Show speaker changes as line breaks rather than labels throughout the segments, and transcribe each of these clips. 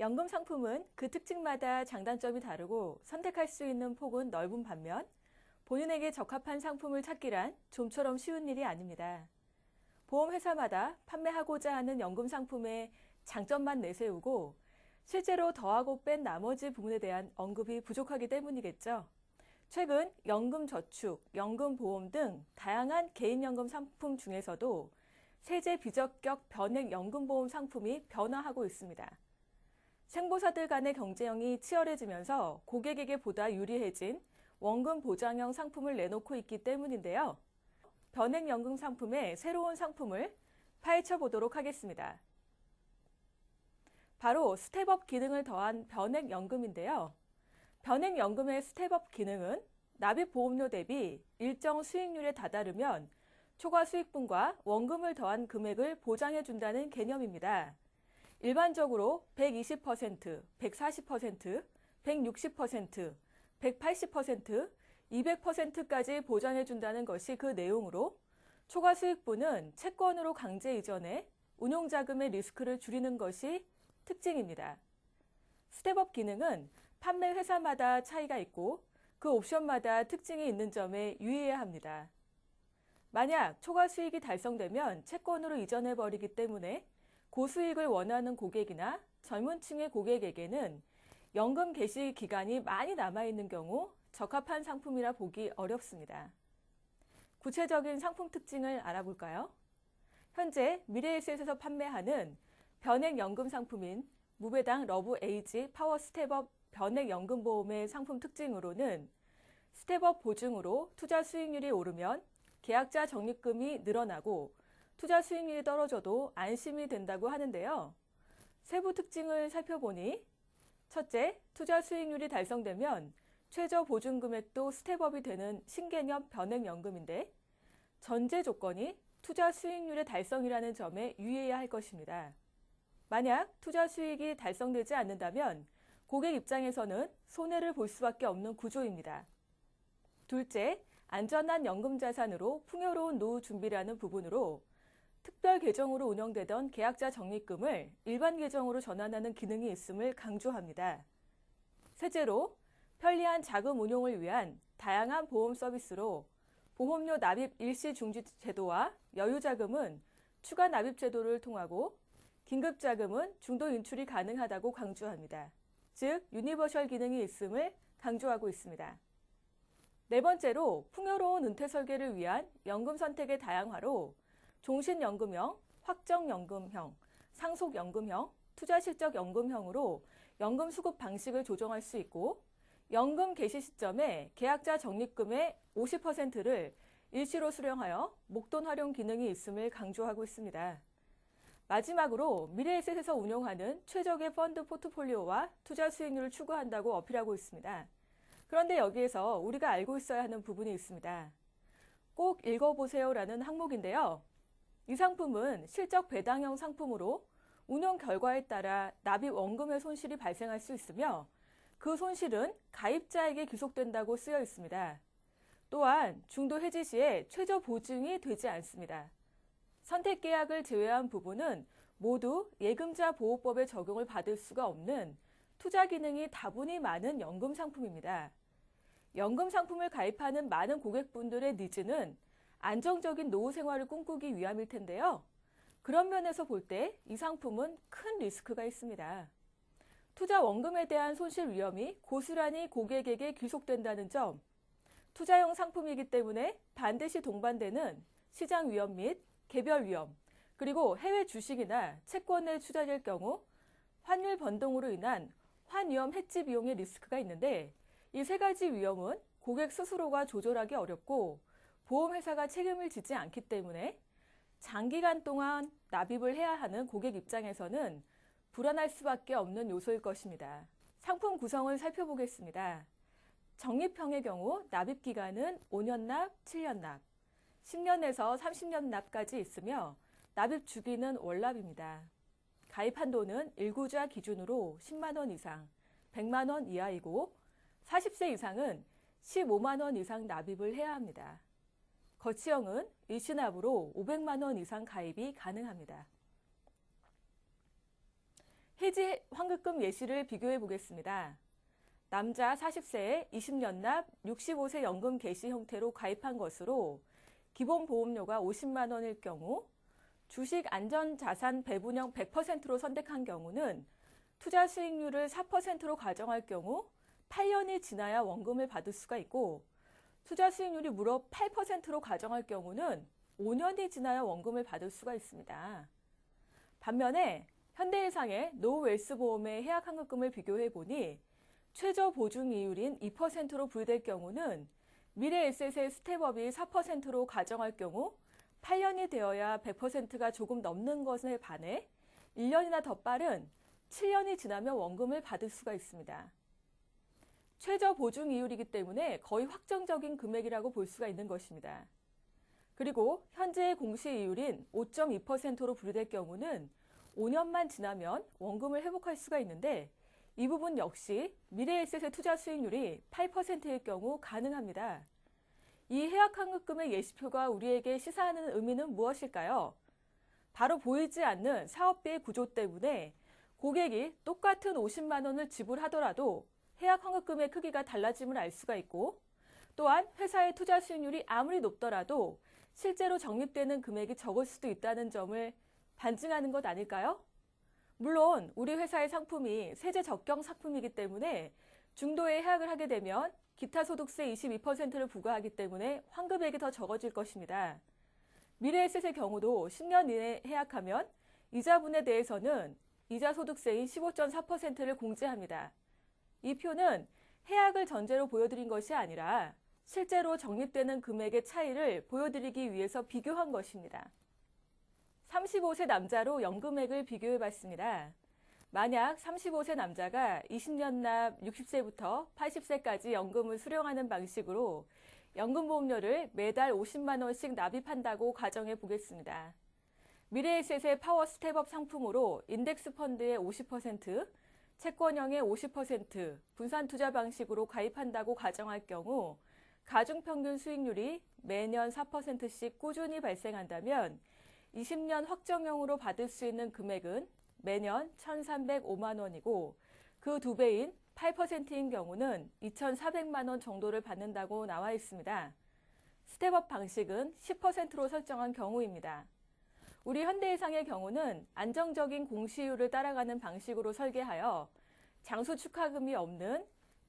연금 상품은 그 특징마다 장단점이 다르고 선택할 수 있는 폭은 넓은 반면 본인에게 적합한 상품을 찾기란 좀처럼 쉬운 일이 아닙니다. 보험회사마다 판매하고자 하는 연금 상품의 장점만 내세우고 실제로 더하고 뺀 나머지 부분에 대한 언급이 부족하기 때문이겠죠. 최근 연금저축, 연금보험 등 다양한 개인연금 상품 중에서도 세제 비적격 변액연금보험 상품이 변화하고 있습니다. 생보사들 간의 경쟁이 치열해지면서 고객에게 보다 유리해진 원금 보장형 상품을 내놓고 있기 때문인데요. 변액연금 상품의 새로운 상품을 파헤쳐 보도록 하겠습니다. 바로 스텝업 기능을 더한 변액연금인데요. 변액연금의 스텝업 기능은 납입보험료 대비 일정 수익률에 다다르면 초과 수익분과 원금을 더한 금액을 보장해준다는 개념입니다. 일반적으로 120%, 140%, 160%, 180%, 200%까지 보장해준다는 것이 그 내용으로 초과 수익분은 채권으로 강제 이전해 운용자금의 리스크를 줄이는 것이 특징입니다. 스텝업 기능은 판매 회사마다 차이가 있고 그 옵션마다 특징이 있는 점에 유의해야 합니다. 만약 초과 수익이 달성되면 채권으로 이전해버리기 때문에 고수익을 원하는 고객이나 젊은 층의 고객에게는 연금 개시 기간이 많이 남아있는 경우 적합한 상품이라 보기 어렵습니다. 구체적인 상품 특징을 알아볼까요? 현재 미래에셋에서 판매하는 변액연금 상품인 무배당 러브에이지 파워 스텝업 변액연금보험의 상품 특징으로는 스텝업 보증으로 투자 수익률이 오르면 계약자 적립금이 늘어나고 투자 수익률이 떨어져도 안심이 된다고 하는데요. 세부 특징을 살펴보니 첫째, 투자 수익률이 달성되면 최저 보증 금액도 스텝업이 되는 신개념 변액연금인데 전제 조건이 투자 수익률의 달성이라는 점에 유의해야 할 것입니다. 만약 투자 수익이 달성되지 않는다면 고객 입장에서는 손해를 볼 수밖에 없는 구조입니다. 둘째, 안전한 연금 자산으로 풍요로운 노후 준비라는 부분으로 특별 계정으로 운영되던 계약자 적립금을 일반 계정으로 전환하는 기능이 있음을 강조합니다. 셋째로, 편리한 자금 운용을 위한 다양한 보험 서비스로 보험료 납입 일시 중지 제도와 여유자금은 추가 납입 제도를 통하고 긴급자금은 중도 인출이 가능하다고 강조합니다. 즉, 유니버셜 기능이 있음을 강조하고 있습니다. 네 번째로, 풍요로운 은퇴 설계를 위한 연금 선택의 다양화로 종신연금형, 확정연금형, 상속연금형, 투자실적연금형으로 연금 수급 방식을 조정할 수 있고 연금 개시 시점에 계약자 적립금의 50%를 일시로 수령하여 목돈 활용 기능이 있음을 강조하고 있습니다. 마지막으로 미래에셋에서 운용하는 최적의 펀드 포트폴리오와 투자 수익률을 추구한다고 어필하고 있습니다. 그런데 여기에서 우리가 알고 있어야 하는 부분이 있습니다. 꼭 읽어보세요라는 항목인데요. 이 상품은 실적 배당형 상품으로 운용 결과에 따라 납입 원금의 손실이 발생할 수 있으며 그 손실은 가입자에게 귀속된다고 쓰여 있습니다. 또한 중도 해지 시에 최저 보증이 되지 않습니다. 선택 계약을 제외한 부분은 모두 예금자 보호법의 적용을 받을 수가 없는 투자 기능이 다분히 많은 연금 상품입니다. 연금 상품을 가입하는 많은 고객분들의 니즈는 안정적인 노후 생활을 꿈꾸기 위함일 텐데요. 그런 면에서 볼 때 이 상품은 큰 리스크가 있습니다. 투자 원금에 대한 손실 위험이 고스란히 고객에게 귀속된다는 점, 투자형 상품이기 때문에 반드시 동반되는 시장 위험 및 개별 위험, 그리고 해외 주식이나 채권에 투자될 경우 환율 변동으로 인한 환위험 해지 비용의 리스크가 있는데 이 세 가지 위험은 고객 스스로가 조절하기 어렵고 보험회사가 책임을 지지 않기 때문에 장기간 동안 납입을 해야 하는 고객 입장에서는 불안할 수밖에 없는 요소일 것입니다. 상품 구성을 살펴보겠습니다. 적립형의 경우 납입 기간은 5년 납, 7년 납, 10년에서 30년 납까지 있으며 납입 주기는 월납입니다. 가입 한도는 1구자 기준으로 10만 원 이상, 100만 원 이하이고 40세 이상은 15만 원 이상 납입을 해야 합니다. 거치형은 일시납으로 500만 원 이상 가입이 가능합니다. 해지 환급금 예시를 비교해 보겠습니다. 남자 40세에 20년 납 65세 연금 개시 형태로 가입한 것으로 기본보험료가 50만 원일 경우 주식 안전자산 배분형 100%로 선택한 경우는 투자 수익률을 4%로 가정할 경우 8년이 지나야 원금을 받을 수가 있고 투자 수익률이 무려 8%로 가정할 경우는 5년이 지나야 원금을 받을 수가 있습니다. 반면에 현대해상의 노웰스 보험의 해약 환급금을 비교해 보니 최저 보증 이율인 2%로 부여될 경우는 미래에셋의 스텝업이 4%로 가정할 경우 8년이 되어야 100%가 조금 넘는 것에 반해 1년이나 더 빠른 7년이 지나면 원금을 받을 수가 있습니다. 최저 보증 이율이기 때문에 거의 확정적인 금액이라고 볼 수가 있는 것입니다. 그리고 현재의 공시 이율인 5.2%로 분류될 경우는 5년만 지나면 원금을 회복할 수가 있는데 이 부분 역시 미래에셋의 투자 수익률이 8%일 경우 가능합니다. 이 해약 환급금의 예시표가 우리에게 시사하는 의미는 무엇일까요? 바로 보이지 않는 사업비의 구조 때문에 고객이 똑같은 50만 원을 지불하더라도 해약 환급금의 크기가 달라짐을 알 수가 있고 또한 회사의 투자 수익률이 아무리 높더라도 실제로 적립되는 금액이 적을 수도 있다는 점을 반증하는 것 아닐까요? 물론 우리 회사의 상품이 세제 적경 상품이기 때문에 중도에 해약을 하게 되면 기타 소득세 22%를 부과하기 때문에 환급액이 더 적어질 것입니다. 미래에셋의 경우도 10년 이내에 해약하면 이자분에 대해서는 이자소득세인 15.4%를 공제합니다. 이 표는 해약을 전제로 보여드린 것이 아니라 실제로 적립되는 금액의 차이를 보여드리기 위해서 비교한 것입니다. 35세 남자로 연금액을 비교해 봤습니다. 만약 35세 남자가 20년 납 60세부터 80세까지 연금을 수령하는 방식으로 연금보험료를 매달 50만 원씩 납입한다고 가정해 보겠습니다. 미래에셋의 파워 스텝업 상품으로 인덱스 펀드의 50%, 채권형의 50%, 분산투자 방식으로 가입한다고 가정할 경우 가중평균 수익률이 매년 4%씩 꾸준히 발생한다면 20년 확정형으로 받을 수 있는 금액은 매년 1,305만 원이고 그 2배인 8%인 경우는 2,400만 원 정도를 받는다고 나와 있습니다. 스텝업 방식은 10%로 설정한 경우입니다. 우리 현대해상의 경우는 안정적인 공시율을 따라가는 방식으로 설계하여 장수 축하금이 없는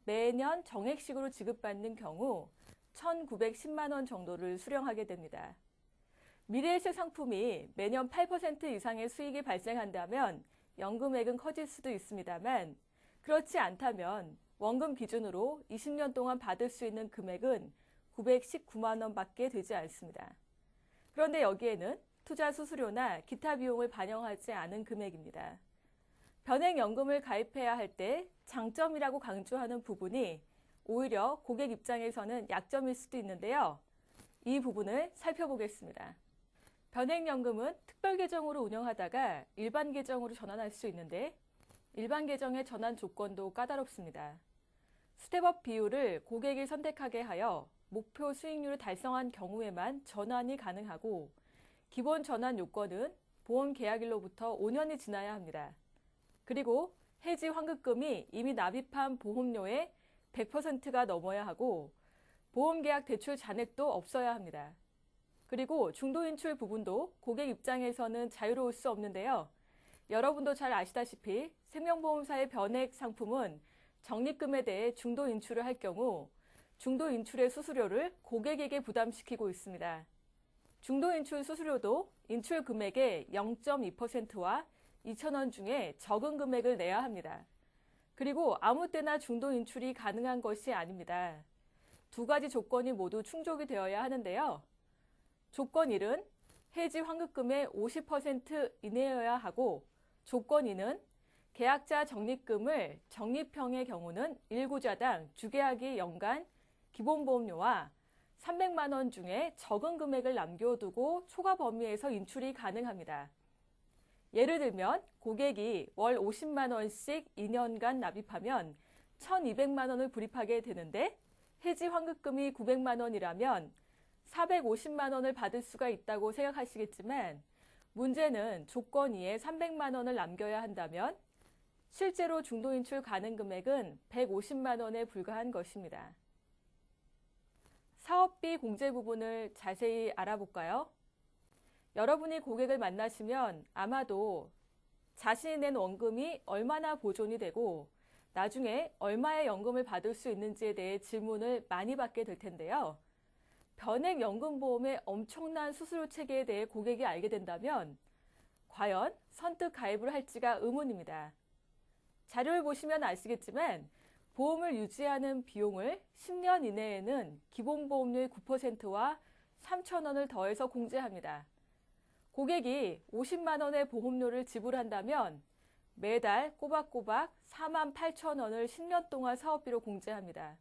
매년 정액식으로 지급받는 경우 1,910만 원 정도를 수령하게 됩니다. 미래에셋 상품이 매년 8% 이상의 수익이 발생한다면 연금액은 커질 수도 있습니다만 그렇지 않다면 원금 기준으로 20년 동안 받을 수 있는 금액은 919만 원밖에 되지 않습니다. 그런데 여기에는 투자 수수료나 기타 비용을 반영하지 않은 금액입니다. 변액연금을 가입해야 할 때 장점이라고 강조하는 부분이 오히려 고객 입장에서는 약점일 수도 있는데요. 이 부분을 살펴보겠습니다. 변액연금은 특별 계정으로 운영하다가 일반 계정으로 전환할 수 있는데 일반 계정의 전환 조건도 까다롭습니다. 스텝업 비율을 고객이 선택하게 하여 목표 수익률을 달성한 경우에만 전환이 가능하고 기본 전환 요건은 보험 계약일로부터 5년이 지나야 합니다. 그리고 해지 환급금이 이미 납입한 보험료의 100%가 넘어야 하고 보험계약 대출 잔액도 없어야 합니다. 그리고 중도인출 부분도 고객 입장에서는 자유로울 수 없는데요. 여러분도 잘 아시다시피 생명보험사의 변액 상품은 적립금에 대해 중도인출을 할 경우 중도인출의 수수료를 고객에게 부담시키고 있습니다. 중도인출 수수료도 인출 금액의 0.2%와 2,000원 중에 적은 금액을 내야 합니다. 그리고 아무 때나 중도인출이 가능한 것이 아닙니다. 두 가지 조건이 모두 충족이 되어야 하는데요. 조건 1은 해지 환급금의 50% 이내여야 하고 조건 2는 계약자 적립금을 적립형의 경우는 1구자당 주계약이 연간 기본보험료와 300만 원 중에 적은 금액을 남겨두고 초과 범위에서 인출이 가능합니다. 예를 들면 고객이 월 50만 원씩 2년간 납입하면 1,200만 원을 불입하게 되는데 해지 환급금이 900만 원이라면 450만 원을 받을 수가 있다고 생각하시겠지만 문제는 조건 2에 300만 원을 남겨야 한다면 실제로 중도인출 가능 금액은 150만 원에 불과한 것입니다. 사업비 공제 부분을 자세히 알아볼까요? 여러분이 고객을 만나시면 아마도 자신이 낸 원금이 얼마나 보존이 되고 나중에 얼마의 연금을 받을 수 있는지에 대해 질문을 많이 받게 될 텐데요. 변액연금보험의 엄청난 수수료 체계에 대해 고객이 알게 된다면 과연 선뜻 가입을 할지가 의문입니다. 자료를 보시면 아시겠지만 보험을 유지하는 비용을 10년 이내에는 기본보험료의 9%와 3,000원을 더해서 공제합니다. 고객이 50만 원의 보험료를 지불한다면 매달 꼬박꼬박 48,000원을 10년 동안 사업비로 공제합니다.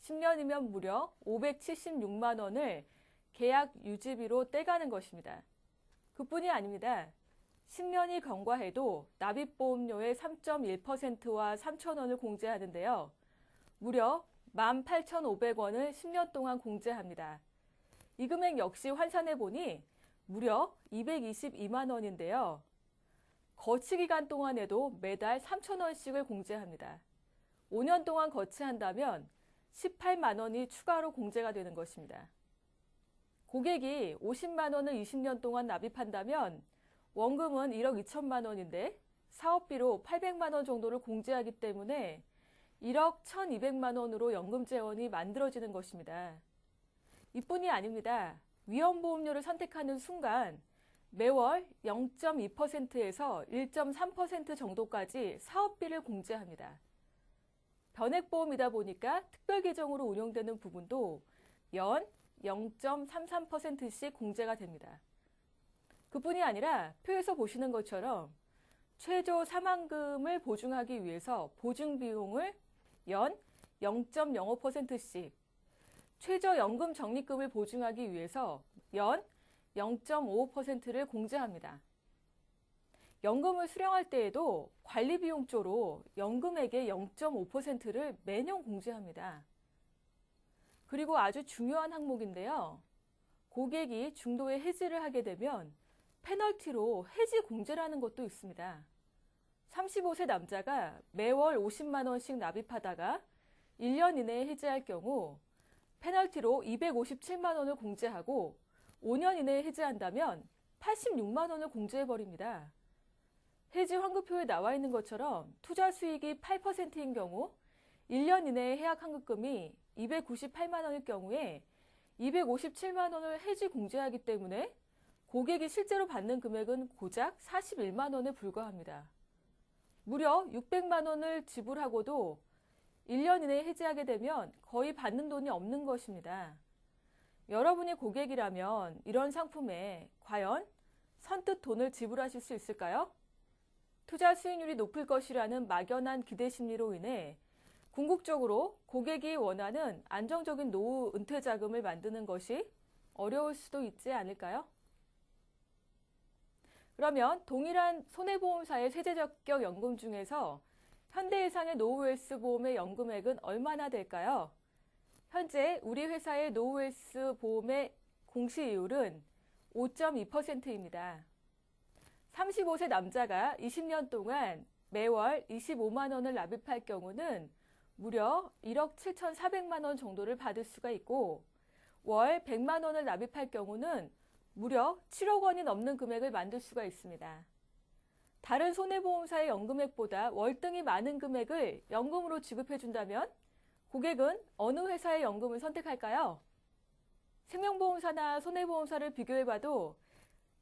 10년이면 무려 576만 원을 계약 유지비로 떼가는 것입니다. 그뿐이 아닙니다. 10년이 경과해도 납입보험료의 3.1%와 3,000원을 공제하는데요. 무려 18,500원을 10년 동안 공제합니다. 이 금액 역시 환산해보니 무려 222만 원인데요. 거치기간 동안에도 매달 3,000원씩을 공제합니다. 5년 동안 거치한다면 18만 원이 추가로 공제가 되는 것입니다. 고객이 50만 원을 20년 동안 납입한다면 원금은 1억 2천만 원인데 사업비로 800만 원 정도를 공제하기 때문에 1억 1,200만 원으로 연금 재원이 만들어지는 것입니다. 이뿐이 아닙니다. 위험보험료를 선택하는 순간 매월 0.2%에서 1.3% 정도까지 사업비를 공제합니다. 변액보험이다 보니까 특별계정으로 운용되는 부분도 연 0.33%씩 공제가 됩니다. 그뿐이 아니라 표에서 보시는 것처럼 최저 사망금을 보증하기 위해서 보증비용을 연 0.05%씩, 최저연금 적립금을 보증하기 위해서 연 0.55%를 공제합니다. 연금을 수령할 때에도 관리비용조로 연금액의 0.5%를 매년 공제합니다. 그리고 아주 중요한 항목인데요. 고객이 중도에 해지를 하게 되면 페널티로 해지 공제라는 것도 있습니다. 35세 남자가 매월 50만 원씩 납입하다가 1년 이내에 해지할 경우 페널티로 257만 원을 공제하고 5년 이내에 해지한다면 86만 원을 공제해버립니다. 해지 환급표에 나와 있는 것처럼 투자 수익이 8%인 경우 1년 이내에 해약 환급금이 298만 원일 경우에 257만 원을 해지 공제하기 때문에 고객이 실제로 받는 금액은 고작 41만 원에 불과합니다. 무려 600만 원을 지불하고도 1년 이내에 해지하게 되면 거의 받는 돈이 없는 것입니다. 여러분이 고객이라면 이런 상품에 과연 선뜻 돈을 지불하실 수 있을까요? 투자 수익률이 높을 것이라는 막연한 기대 심리로 인해 궁극적으로 고객이 원하는 안정적인 노후 은퇴 자금을 만드는 것이 어려울 수도 있지 않을까요? 그러면 동일한 손해보험사의 세제적격 연금 중에서 현대해상의 노후헬스 보험의 연금액은 얼마나 될까요? 현재 우리 회사의 노후헬스 보험의 공시이율은 5.2%입니다. 35세 남자가 20년 동안 매월 25만 원을 납입할 경우는 무려 1억 7,400만 원 정도를 받을 수가 있고 월 100만 원을 납입할 경우는 무려 7억 원이 넘는 금액을 만들 수가 있습니다. 다른 손해보험사의 연금액보다 월등히 많은 금액을 연금으로 지급해준다면 고객은 어느 회사의 연금을 선택할까요? 생명보험사나 손해보험사를 비교해봐도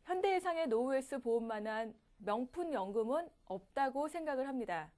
현대해상의 노후헬스 보험만한 명품 연금은 없다고 생각을 합니다.